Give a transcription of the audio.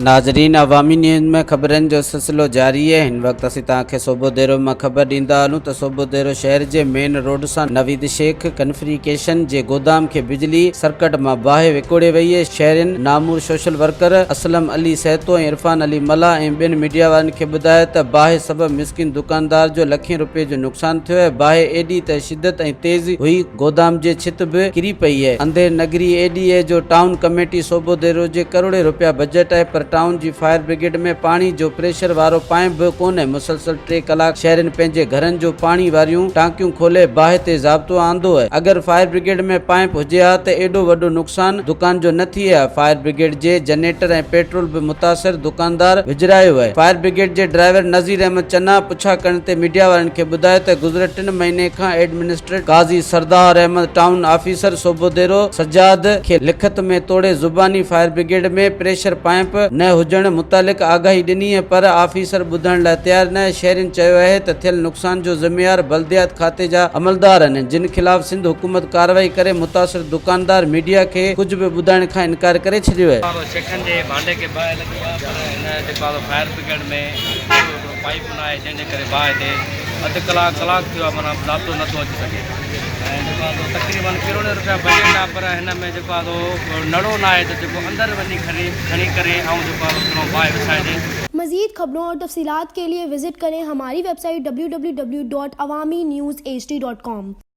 नाजरीन, अवामी न्यूज़ में खबरन जो सिलसिलो जारी है। इन वक्त असीं तव्हांखे सोभوديرو में खबर ॾींदा हलूं त सोभوديرو शहर जे मेन रोड सां नवीद शेख क़नफीकेशन जे गोदाम के बिजली सर्किट में बाहि विकोड़े वई है। शहरन नामूर सोशल वर्कर असलम अली सहतो ऐं इरफान अली मला ऐं ॿियनि मीडिया वारनि खे ॿुधायो त बाहि सबबि मिस्किन दुकानदार जो लखें रुपए जो नुक़सान थियो है। बाहि एडी त शिदत ऐं तेज हुई, गोदाम जे छित भी किरी पई है। अंधेर नगरी एडीए जो टाउन कमेटी सोभوديرو जे करोड़े रुपया बजट है, पर टाउन जी फायर ब्रिगेड में पानी जो प्रेशर वारो पाइप भी कोन्हे। मुसलसल 3 कलाक शहरन पंहिंजे घरन जो पानी वारियूं टांकियूं खोले बाहि ते ज़ाब्तो आंदो है। अगर फायर ब्रिगेड में पाइप हुजे हा त एडो वडो नुक़सान दुकान जो न थी है। फायर ब्रिगेड जे जनरेटर ऐं पेट्रोल भी मुतासिर दुकानदार विझरायो है। फायर ब्रिगेड जे ड्राइवर नज़ीर अहमद चन्ना पुछा करण ते मीडिया वारनि खे ॿुधायो त गुज़िरे 3 महीने खां एडमिनिस्ट्रेटर काज़ी सरदार अहमद टाउन ऑफिसर सोभوديرو सजाद खे लिखत में तोड़े ज़ुबानी फायर ब्रिगेड में प्रेशर पाइप न हुजण मुतालिक आगाही ॾिनी है, पर ऑफिसर ॿुधण लाइ तैयार न। शहरन चयो है त थियल नुक़सान जो ज़िम्मेवार बल्दियात खाते जा अमलदार आहिनि, जिन खिलाफ़ सिंध हुकूमत कार्रवाई करे मुतासिर दुकानदार मीडिया के कुछ भी ॿुधाइण खां इनकार करे छॾियो है। शेखन जे भांडे के बाहि लगी आहे, पर हिन जेको फायर ब्रिगेड में पाइप न आहे, जंहिंजे करे बाहि ते अधु कलाक थियो आहे, माना ज़ाब्तो नथो अची सघे। ऐं जेको आहे तक़रीबन करोड़े रुपया बजट आहे, पर हिन में जेको आहे नड़ो न आहे त जेको अंदरि वञी खणी करे ऐं जेको आहे बाहि विछाइजे। मज़ीद खबरों और तफसीलात के लिए विजिट करें हमारी वेबसाइट www.awamiNewsHD.com।